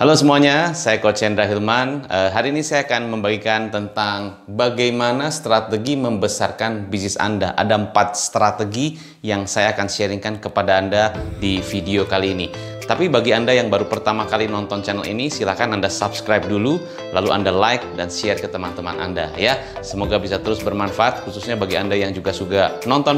Halo semuanya, saya Coach Hendra Hilman. Hari ini saya akan membagikan tentang bagaimana strategi membesarkan bisnis Anda. Ada 4 strategi yang saya akan sharingkan kepada Anda di video kali ini. Tapi bagi Anda yang baru pertama kali nonton channel ini, silakan Anda subscribe dulu, lalu Anda like dan share ke teman-teman Anda ya. Semoga bisa terus bermanfaat, khususnya bagi Anda yang juga suka nonton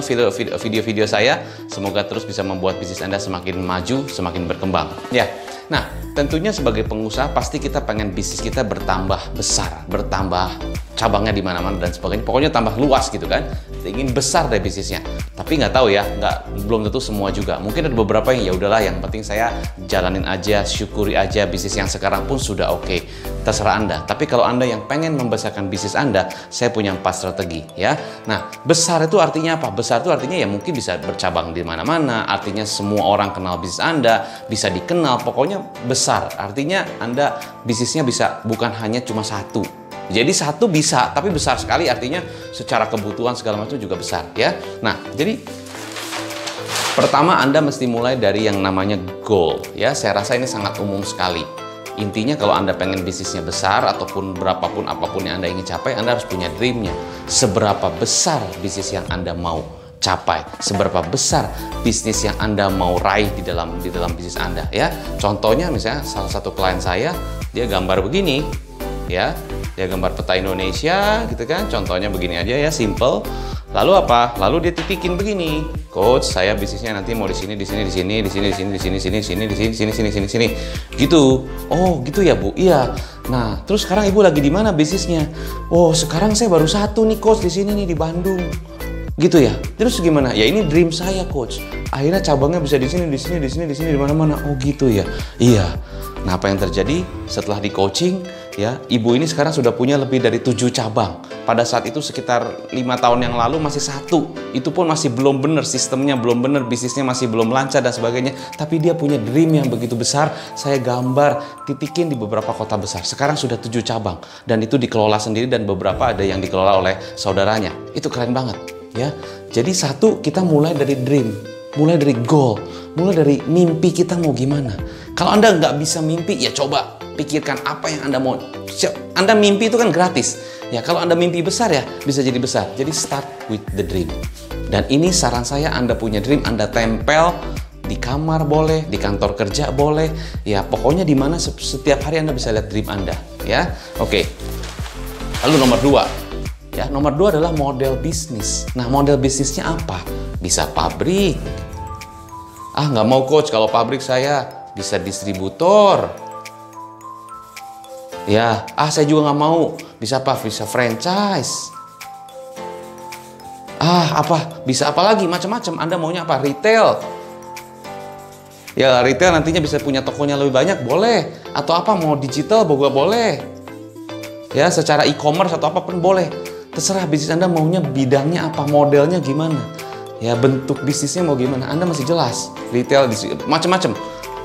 video-video saya. Semoga terus bisa membuat bisnis Anda semakin maju, semakin berkembang ya. Nah, tentunya sebagai pengusaha pasti kita pengen bisnis kita bertambah besar, bertambah cabangnya di mana-mana dan sebagainya. Pokoknya tambah luas gitu kan. Kita ingin besar deh bisnisnya. Tapi nggak tahu ya, belum tentu semua juga. Mungkin ada beberapa yang ya udahlah, yang penting saya jalanin aja, syukuri aja bisnis yang sekarang pun sudah oke. Terserah Anda. Tapi kalau Anda yang pengen membesarkan bisnis Anda, saya punya 4 strategi ya. Nah, besar itu artinya apa? Besar itu artinya ya mungkin bisa bercabang di mana-mana. Artinya semua orang kenal bisnis Anda, bisa dikenal. Pokoknya besar. Artinya Anda bisnisnya bisa bukan hanya cuma satu. Jadi satu bisa, tapi besar sekali artinya secara kebutuhan segala macam juga besar ya. Nah, jadi pertama Anda mesti mulai dari yang namanya goal ya. Saya rasa ini sangat umum sekali. Intinya kalau Anda pengen bisnisnya besar ataupun berapapun apapun yang Anda ingin capai, Anda harus punya dreamnya. Seberapa besar bisnis yang Anda mau capai, seberapa besar bisnis yang Anda mau raih di dalam bisnis Anda ya. Contohnya misalnya salah satu klien saya, dia gambar begini ya. Dia gambar peta Indonesia gitu kan. Contohnya begini aja ya, simple. Lalu apa? Lalu dia titikin begini. Coach, saya bisnisnya nanti mau di sini, di sini, di sini, di sini, di sini, di sini, sini, sini, di sini, sini, sini, sini, sini. Gitu. Oh, gitu ya, Bu. Iya. Nah, terus sekarang Ibu lagi di mana bisnisnya? Oh, sekarang saya baru satu nih, Coach, di sini nih di Bandung. Gitu ya. Terus gimana? Ya ini dream saya, Coach. Akhirnya cabangnya bisa di sini, di sini, di sini, di sini, di mana-mana. Oh, gitu ya. Iya. Nah, apa yang terjadi setelah di coaching? Ya, ibu ini sekarang sudah punya lebih dari 7 cabang. Pada saat itu sekitar 5 tahun yang lalu masih 1. Itu pun masih belum benar, sistemnya belum benar, bisnisnya masih belum lancar dan sebagainya. Tapi dia punya dream yang begitu besar. Saya gambar, titikin di beberapa kota besar. Sekarang sudah 7 cabang. Dan itu dikelola sendiri dan beberapa ada yang dikelola oleh saudaranya. Itu keren banget ya. Jadi satu, kita mulai dari dream. Mulai dari goal. Mulai dari mimpi kita mau gimana. Kalau Anda nggak bisa mimpi, ya coba pikirkan apa yang Anda mau. Anda mimpi itu kan gratis. Ya, kalau Anda mimpi besar ya bisa jadi besar. Jadi start with the dream. Dan ini saran saya, Anda punya dream, Anda tempel di kamar boleh, di kantor kerja boleh. Ya, pokoknya di mana setiap hari Anda bisa lihat dream Anda. Ya, oke. Lalu nomor 2. Ya, nomor 2 adalah model bisnis. Nah, model bisnisnya apa? Bisa pabrik. Ah, nggak mau, Coach, kalau pabrik saya bisa distributor. Ya, saya juga nggak mau. Bisa apa? Bisa franchise. Apa? Bisa apa lagi? Macam-macam. Anda maunya apa? Retail. Ya, retail nantinya bisa punya tokonya lebih banyak, boleh. Atau apa? Mau digital, juga boleh. Ya, secara e-commerce atau apapun boleh. Terserah bisnis Anda maunya bidangnya apa, modelnya gimana. Ya, bentuk bisnisnya mau gimana. Anda masih jelas. Retail, macam-macam.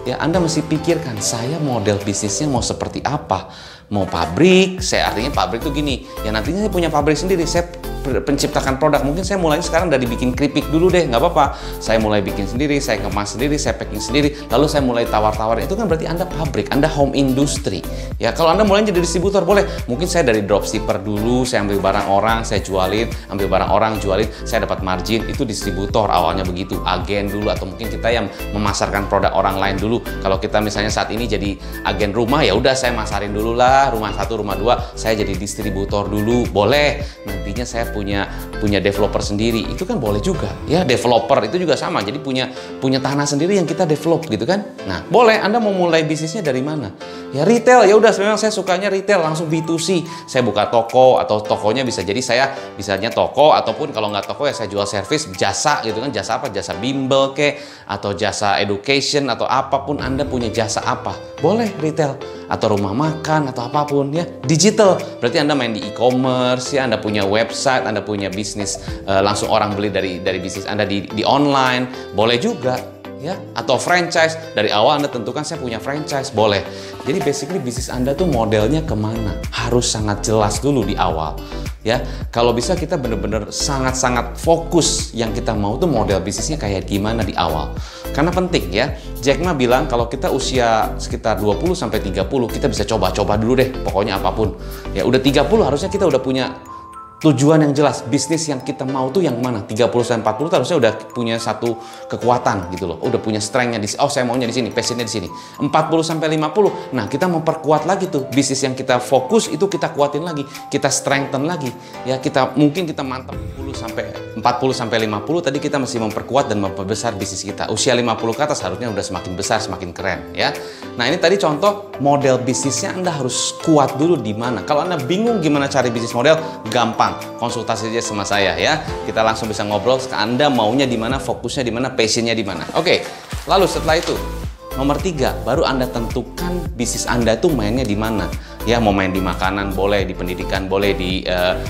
Ya, Anda mesti pikirkan, saya model bisnisnya mau seperti apa. Mau pabrik, artinya pabrik tuh gini. Ya, nantinya saya punya pabrik sendiri, saya penciptakan produk. Mungkin saya mulai sekarang dari bikin keripik dulu deh, nggak apa-apa. Saya mulai bikin sendiri, saya kemas sendiri, saya packing sendiri. Lalu saya mulai tawar-tawar. Itu kan berarti Anda pabrik, Anda home industry. Ya, kalau Anda mulai jadi distributor boleh. Mungkin saya dari dropshipper dulu, saya ambil barang orang, saya jualin, ambil barang orang, jualin, saya dapat margin. Itu distributor awalnya begitu, agen dulu, atau mungkin kita yang memasarkan produk orang lain dulu. Kalau kita misalnya saat ini jadi agen rumah, ya udah saya masarin dulu lah, rumah 1, rumah 2, saya jadi distributor dulu, boleh. Nantinya saya punya developer sendiri, itu kan boleh juga ya. Developer itu juga sama, jadi punya tanah sendiri yang kita develop gitu kan. Nah, boleh. Anda mau mulai bisnisnya dari mana? Ya, retail. Ya udah, memang saya sukanya retail, langsung B2C. Saya buka toko, atau tokonya bisa jadi saya bisanya toko, ataupun kalau nggak toko ya saya jual service, jasa gitu kan. Jasa apa? Jasa bimbel kek, atau jasa education, atau apapun. Anda punya jasa apa? Boleh retail, atau rumah makan, atau apapun ya. Digital, berarti Anda main di e-commerce ya. Anda punya website, Anda punya bisnis, langsung orang beli dari bisnis Anda di online, boleh juga ya. Atau franchise, dari awal Anda tentukan saya punya franchise, boleh. Jadi basically bisnis Anda tuh modelnya kemana harus sangat jelas dulu di awal Ya, kalau bisa kita bener-bener sangat-sangat fokus yang kita mau tuh model bisnisnya kayak gimana di awal. Karena penting ya, Jack Ma bilang kalau kita usia sekitar 20 sampai 30 kita bisa coba-coba dulu deh, pokoknya apapun. Ya udah 30 harusnya kita udah punya tujuan yang jelas, bisnis yang kita mau tuh yang mana. 30 sampai 40 harusnya udah punya satu kekuatan gitu loh. Udah punya strength-nya di oh saya maunya di sini, passion-nya di sini. 40 sampai 50. Nah, kita memperkuat lagi tuh bisnis yang kita fokus itu kita kuatin lagi, kita strengthen lagi. Ya, mungkin kita mantap 40 sampai 50 tadi kita masih memperkuat dan memperbesar bisnis kita. Usia 50 ke atas harusnya udah semakin besar, semakin keren ya. Nah, ini tadi contoh model bisnisnya Anda harus kuat dulu di mana. Kalau Anda bingung gimana cari bisnis model, gampang. Konsultasi aja sama saya ya. Kita langsung bisa ngobrol. Anda maunya di mana, fokusnya di mana, passionnya di mana. Oke. Lalu setelah itu, nomor 3, baru Anda tentukan bisnis Anda tuh mainnya di mana. Ya, mau main di makanan boleh, di pendidikan boleh, di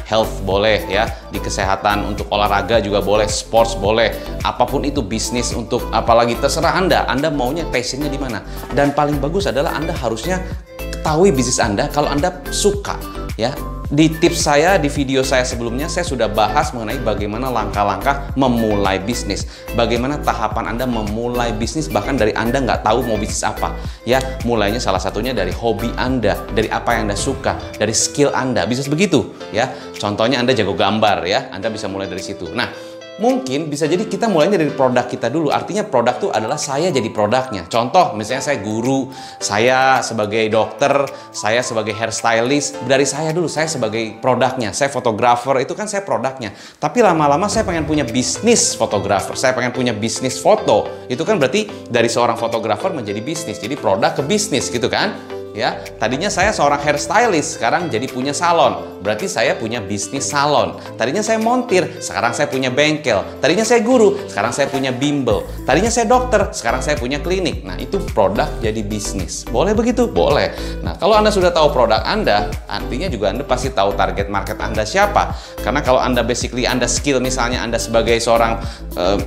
health boleh ya, di kesehatan untuk olahraga juga boleh, sports boleh, apapun itu bisnis untuk apalagi terserah Anda. Anda maunya passionnya di mana. Dan paling bagus adalah Anda harusnya ketahui bisnis Anda kalau Anda suka ya. Di tips saya, di video saya sebelumnya, saya sudah bahas mengenai bagaimana langkah-langkah memulai bisnis. Bagaimana tahapan Anda memulai bisnis, bahkan dari Anda nggak tahu mau bisnis apa. Ya, mulainya salah satunya dari hobi Anda, dari apa yang Anda suka, dari skill Anda. Bisa begitu, ya. Contohnya Anda jago gambar, ya. Anda bisa mulai dari situ. Nah, mungkin bisa jadi kita mulainya dari produk kita dulu. Artinya produk itu adalah saya jadi produknya. Contoh, misalnya saya guru, saya sebagai dokter, saya sebagai hairstylist. Dari saya dulu, saya sebagai produknya. Saya fotografer, itu kan saya produknya. Tapi lama-lama saya pengen punya bisnis fotografer. Saya pengen punya bisnis foto. Itu kan berarti dari seorang fotografer menjadi bisnis. Jadi produk ke bisnis gitu kan. Ya, tadinya saya seorang hairstylist, sekarang jadi punya salon. Berarti saya punya bisnis salon. Tadinya saya montir, sekarang saya punya bengkel. Tadinya saya guru, sekarang saya punya bimbel. Tadinya saya dokter, sekarang saya punya klinik. Nah, itu produk jadi bisnis. Boleh begitu? Boleh. Nah, kalau Anda sudah tahu produk Anda, artinya juga Anda pasti tahu target market Anda siapa. Karena kalau Anda basically Anda skill, misalnya Anda sebagai seorang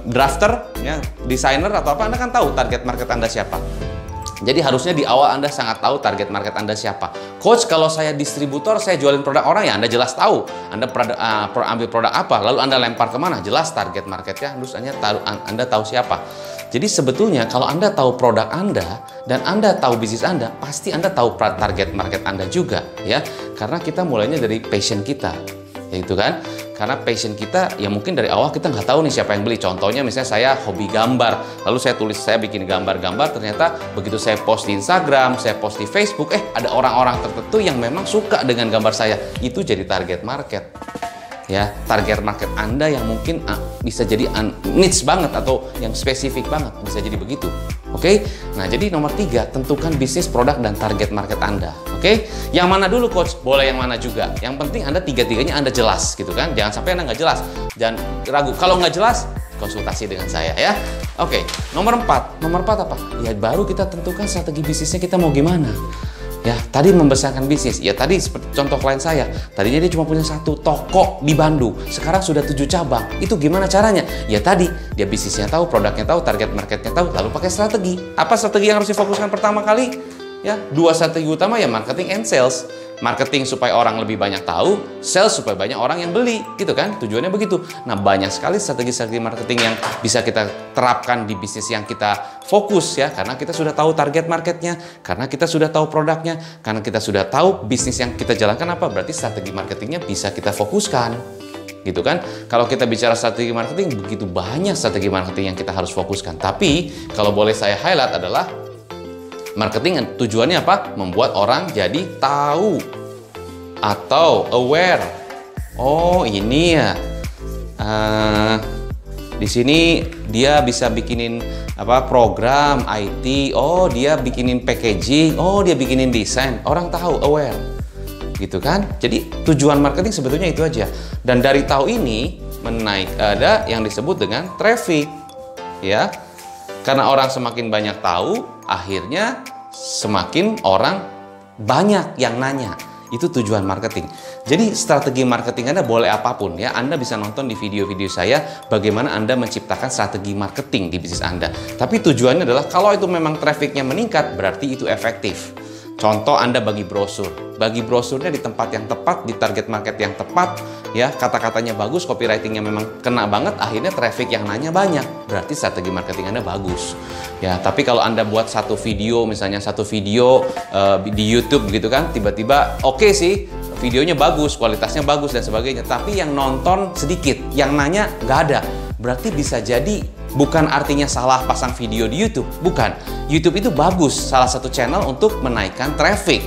drafter, ya, desainer atau apa, Anda kan tahu target market Anda siapa. Jadi harusnya di awal Anda sangat tahu target market Anda siapa. Coach, kalau saya distributor, saya jualin produk orang, ya Anda jelas tahu. Anda ambil produk apa, lalu Anda lempar kemana, jelas target marketnya, terus Anda tahu siapa. Jadi sebetulnya kalau Anda tahu produk Anda dan Anda tahu bisnis Anda, pasti Anda tahu target market Anda juga, ya. Karena kita mulainya dari passion kita, yaitu kan. Karena passion kita, ya mungkin dari awal kita nggak tahu nih siapa yang beli. Contohnya misalnya saya hobi gambar, lalu saya bikin gambar-gambar, ternyata begitu saya post di Instagram, saya post di Facebook, ada orang-orang tertentu yang memang suka dengan gambar saya. Itu jadi target market. Ya, target market Anda yang mungkin bisa jadi niche banget atau yang spesifik banget, bisa jadi begitu. Oke? Nah, jadi nomor 3, tentukan bisnis, produk, dan target market Anda. Oke? Yang mana dulu, Coach? Boleh yang mana juga. Yang penting Anda tiga-tiganya Anda jelas, gitu kan? Jangan sampai Anda nggak jelas. Jangan ragu. Kalau nggak jelas, konsultasi dengan saya, ya. Oke, nomor 4. Nomor 4 apa? Ya, baru kita tentukan strategi bisnisnya kita mau gimana. Ya, tadi membesarkan bisnis. Ya, tadi seperti contoh klien saya. Tadinya dia cuma punya 1 toko di Bandung. Sekarang sudah 7 cabang. Itu gimana caranya? Ya, tadi dia bisnisnya tahu, produknya tahu, target marketnya tahu, lalu pakai strategi. Apa strategi yang harus difokuskan pertama kali? Ya, 2 strategi utama ya, marketing and sales. Marketing supaya orang lebih banyak tahu, sales supaya banyak orang yang beli, gitu kan? Tujuannya begitu. Nah, banyak sekali strategi-strategi marketing yang bisa kita terapkan di bisnis yang kita fokus ya, karena kita sudah tahu target marketnya, karena kita sudah tahu produknya, karena kita sudah tahu bisnis yang kita jalankan apa, berarti strategi marketingnya bisa kita fokuskan. Gitu kan? Kalau kita bicara strategi marketing, begitu banyak strategi marketing yang kita harus fokuskan. Tapi, kalau boleh saya highlight adalah marketing tujuannya apa? Membuat orang jadi tahu atau aware. Oh, ini ya. Di sini dia bisa bikinin program IT. Oh, dia bikinin packaging. Oh, dia bikinin desain. Orang tahu, aware. Gitu kan? Jadi tujuan marketing sebetulnya itu aja. Dan dari tahu ini ada yang disebut dengan traffic. Ya. Karena orang semakin banyak tahu, akhirnya semakin orang banyak yang nanya. Itu tujuan marketing. Jadi strategi marketing Anda boleh apapun ya. Anda bisa nonton di video-video saya bagaimana Anda menciptakan strategi marketing di bisnis Anda. Tapi tujuannya adalah kalau itu memang trafficnya meningkat, berarti itu efektif. Contoh, Anda bagi brosur. Bagi brosurnya di tempat yang tepat, di target market yang tepat, ya, kata-katanya bagus, copywritingnya memang kena banget, akhirnya traffic yang nanya banyak. Berarti strategi marketing Anda bagus. Ya, tapi kalau Anda buat satu video, misalnya satu video di YouTube gitu kan, tiba-tiba oke sih, videonya bagus, kualitasnya bagus dan sebagainya, tapi yang nonton sedikit, yang nanya nggak ada. Berarti bisa jadi bukan artinya salah pasang video di YouTube, bukan. YouTube itu bagus, salah satu channel untuk menaikkan traffic.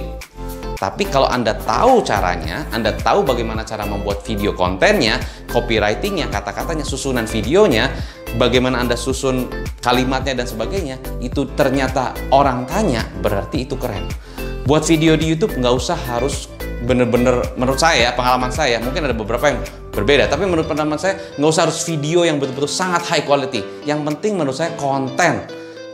Tapi kalau Anda tahu caranya, Anda tahu bagaimana cara membuat video kontennya, copywritingnya, kata-katanya, susunan videonya, bagaimana Anda susun kalimatnya dan sebagainya, itu ternyata orang tanya, berarti itu keren. Buat video di YouTube nggak usah harus bener-bener, menurut saya, pengalaman saya, mungkin ada beberapa yang berbeda, tapi menurut pengalaman saya nggak usah harus video yang betul-betul sangat high quality. Yang penting menurut saya konten,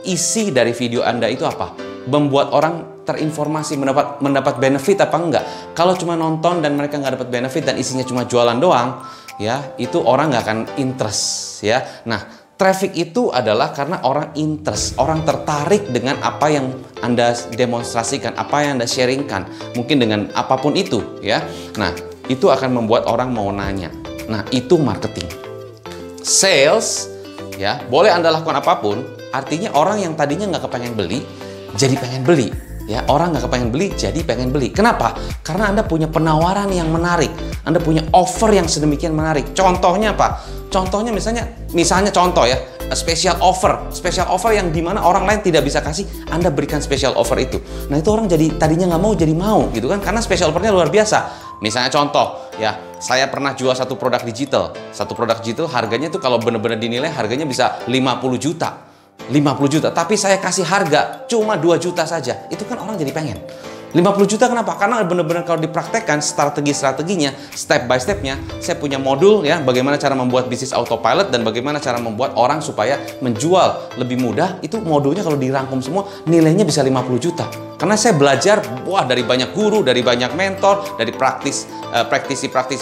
isi dari video Anda itu apa? Membuat orang terinformasi, mendapat benefit apa enggak. Kalau cuma nonton dan mereka nggak dapat benefit dan isinya cuma jualan doang, ya itu orang nggak akan interest, ya. Nah, traffic itu adalah karena orang interest, orang tertarik dengan apa yang Anda demonstrasikan, apa yang Anda sharingkan, mungkin dengan apapun itu, ya. Nah, itu akan membuat orang mau nanya. Nah, itu marketing. Sales, ya, boleh Anda lakukan apapun, artinya orang yang tadinya nggak kepengen beli, jadi pengen beli. Ya, orang nggak kepengen beli, jadi pengen beli. Kenapa? Karena Anda punya penawaran yang menarik. Anda punya offer yang sedemikian menarik. Contohnya apa? Contohnya misalnya contoh ya, special offer yang dimana orang lain tidak bisa kasih, Anda berikan special offer itu. Nah, itu orang jadi tadinya nggak mau jadi mau gitu kan, karena special offernya luar biasa. Misalnya contoh ya, saya pernah jual satu produk digital harganya tuh kalau benar-benar dinilai harganya bisa 50 juta. 50 juta, tapi saya kasih harga cuma 2 juta saja. Itu kan orang jadi pengen. 50 juta kenapa? Karena benar-benar kalau dipraktekkan strategi-strateginya, step by stepnya, saya punya modul ya, bagaimana cara membuat bisnis autopilot dan bagaimana cara membuat orang supaya menjual lebih mudah. Itu modulnya kalau dirangkum semua nilainya bisa 50 juta. Karena saya belajar dari banyak guru, dari banyak mentor, dari praktisi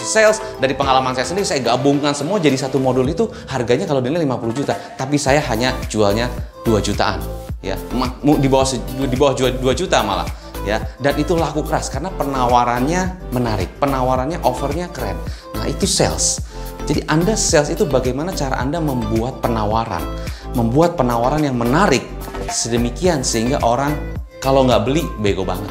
sales, dari pengalaman saya sendiri, saya gabungkan semua jadi satu modul itu harganya kalau nilai 50 juta, tapi saya hanya jualnya 2 jutaan ya. Di bawah 2 juta malah. Ya, dan itu laku keras karena penawarannya menarik, penawarannya, offernya keren. Nah, itu sales. Jadi Anda sales itu bagaimana cara Anda membuat penawaran yang menarik sedemikian sehingga orang kalau nggak beli bego banget.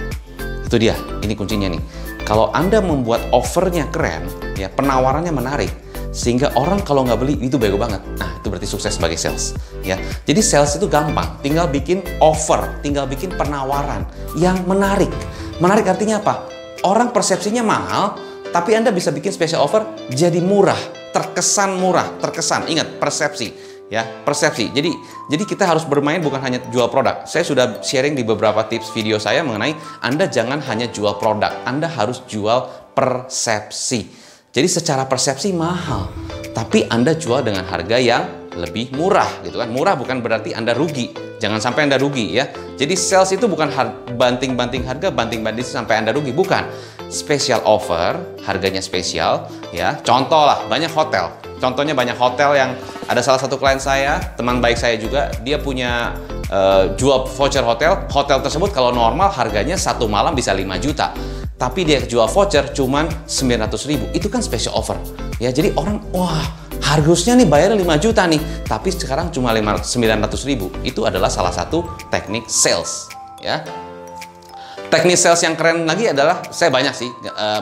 Itu dia, ini kuncinya nih. Kalau Anda membuat offernya keren, ya penawarannya menarik, sehingga orang kalau nggak beli itu bego banget. Nah, itu berarti sukses sebagai sales. Ya, jadi sales itu gampang, tinggal bikin offer, tinggal bikin penawaran yang menarik. Menarik artinya apa? Orang persepsinya mahal, tapi Anda bisa bikin special offer jadi murah, terkesan murah, terkesan. Ingat, persepsi. Ya, persepsi. Jadi kita harus bermain bukan hanya jual produk. Saya sudah sharing di beberapa tips video saya mengenai Anda jangan hanya jual produk, Anda harus jual persepsi. Jadi secara persepsi mahal, tapi Anda jual dengan harga yang lebih murah gitu kan. Murah bukan berarti Anda rugi. Jangan sampai Anda rugi ya. Jadi sales itu bukan banting-banting harga, banting-banting sampai Anda rugi, bukan. Special offer, harganya spesial ya. Contoh lah, banyak hotel. Contohnya banyak hotel yang ada salah satu klien saya, teman baik saya juga, dia punya jual voucher hotel. Hotel tersebut kalau normal harganya satu malam bisa 5 juta. Tapi dia jual voucher cuman 900.000. Itu kan special offer. Ya, jadi orang, wah, harusnya nih bayar 5 juta nih, tapi sekarang cuma 900.000. Itu adalah salah satu teknik sales, ya. Teknik sales yang keren lagi adalah, saya banyak sih,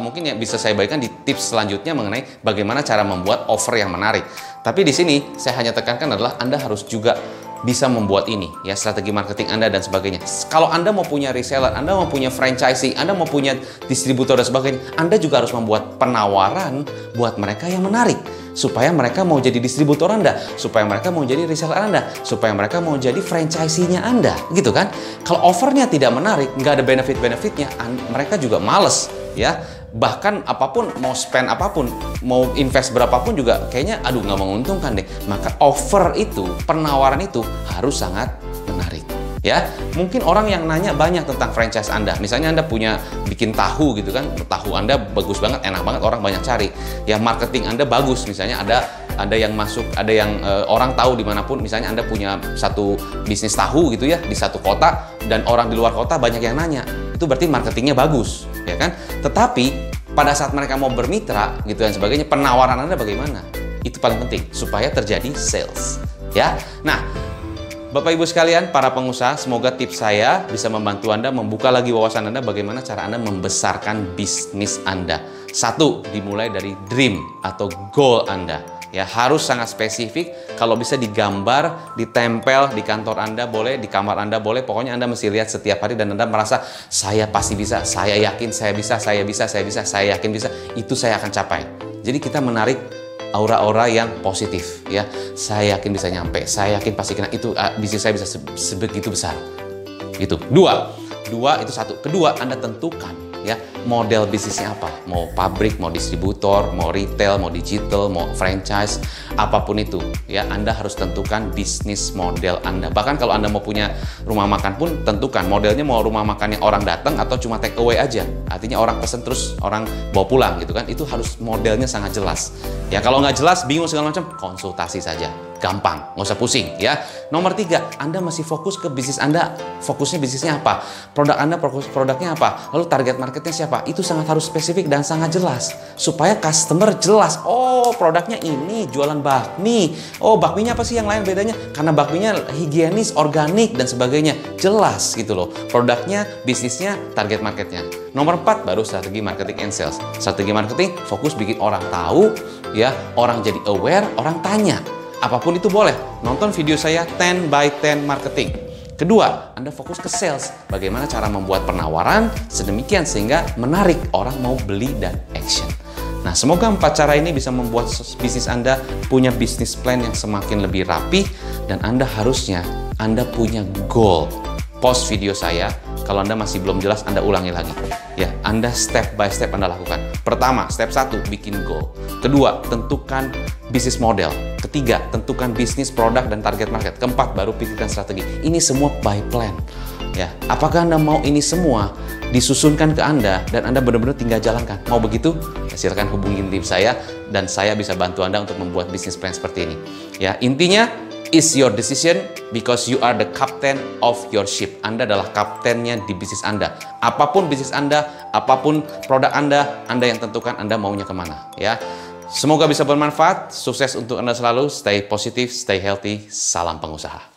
mungkin ya bisa saya bagikan di tips selanjutnya mengenai bagaimana cara membuat offer yang menarik. Tapi di sini saya hanya tekankan adalah Anda harus juga bisa membuat ini ya, strategi marketing Anda dan sebagainya. Kalau Anda mau punya reseller, Anda mau punya franchising, Anda mau punya distributor dan sebagainya, Anda juga harus membuat penawaran buat mereka yang menarik supaya mereka mau jadi distributor Anda, supaya mereka mau jadi reseller Anda, supaya mereka mau jadi franchisee-nya Anda, gitu kan? Kalau offernya tidak menarik, nggak ada benefit-benefitnya, mereka juga males ya. Bahkan apapun, mau spend apapun, mau invest berapapun juga kayaknya aduh nggak menguntungkan deh. Maka offer itu, penawaran itu harus sangat menarik ya. Mungkin orang yang nanya banyak tentang franchise Anda. Misalnya Anda punya bikin tahu gitu kan, tahu Anda bagus banget, enak banget, orang banyak cari ya. Marketing Anda bagus, misalnya ada yang masuk, ada yang orang tahu dimanapun. Misalnya Anda punya satu bisnis tahu gitu ya di satu kota dan orang di luar kota banyak yang nanya. itu berarti marketingnya bagus, ya kan? Tetapi pada saat mereka mau bermitra gitu dan sebagainya, penawaran Anda bagaimana? Itu paling penting supaya terjadi sales, ya. Nah, Bapak Ibu sekalian, para pengusaha, semoga tips saya bisa membantu Anda membuka lagi wawasan Anda bagaimana cara Anda membesarkan bisnis Anda. Satu, dimulai dari dream atau goal Anda. Ya, harus sangat spesifik, kalau bisa digambar, ditempel di kantor Anda boleh, di kamar Anda boleh, pokoknya Anda mesti lihat setiap hari dan Anda merasa, saya pasti bisa, saya yakin saya bisa, saya bisa, saya bisa, saya yakin bisa, itu saya akan capai. Jadi kita menarik aura-aura yang positif, ya. Saya yakin bisa nyampe, saya yakin pasti kena, itu bisnis saya bisa sebegitu besar. Gitu. Dua itu satu. Kedua, Anda tentukan ya model bisnisnya apa, mau pabrik, mau distributor, mau retail, mau digital, mau franchise, apapun itu ya, Anda harus tentukan bisnis model Anda. Bahkan kalau Anda mau punya rumah makan pun tentukan modelnya, mau rumah makan yang orang datang atau cuma take away aja, artinya orang pesen terus orang bawa pulang gitu kan, itu harus modelnya sangat jelas ya. Kalau nggak jelas, bingung segala macam, konsultasi saja, gampang, nggak usah pusing ya. Nomor 3, Anda masih fokus ke bisnis Anda, fokusnya bisnisnya apa, produk Anda produknya apa, lalu target marketnya siapa, itu sangat harus spesifik dan sangat jelas supaya customer jelas, oh produknya ini jualan bakmi, oh bakminya apa sih yang lain bedanya, karena bakminya higienis, organik dan sebagainya, jelas gitu loh produknya, bisnisnya, target marketnya. Nomor 4 baru strategi marketing and sales. Strategi marketing fokus bikin orang tahu ya, orang jadi aware, orang tanya. Apapun itu boleh, nonton video saya 10 by 10 marketing. Kedua, Anda fokus ke sales. Bagaimana cara membuat penawaran sedemikian sehingga menarik orang mau beli dan action. Nah, semoga 4 cara ini bisa membuat bisnis Anda punya bisnis plan yang semakin lebih rapi, dan Anda harusnya punya goal. Pause video saya, kalau Anda masih belum jelas, Anda ulangi lagi. Ya, Anda step by step Anda lakukan. Pertama, step 1, bikin goal. Kedua, tentukan bisnis model. Ketiga, tentukan bisnis, produk, dan target market. Keempat, baru pikirkan strategi. Ini semua by plan. Ya, apakah Anda mau ini semua disusunkan ke Anda dan Anda benar-benar tinggal jalankan? Mau begitu? Ya, silakan hubungi tim saya dan saya bisa bantu Anda untuk membuat bisnis plan seperti ini. Ya, intinya, is your decision because you are the captain of your ship. Anda adalah kaptennya di bisnis Anda. Apapun bisnis Anda, apapun produk Anda yang tentukan Anda maunya kemana. Ya, semoga bisa bermanfaat. Sukses untuk Anda selalu. Stay positive, stay healthy. Salam pengusaha.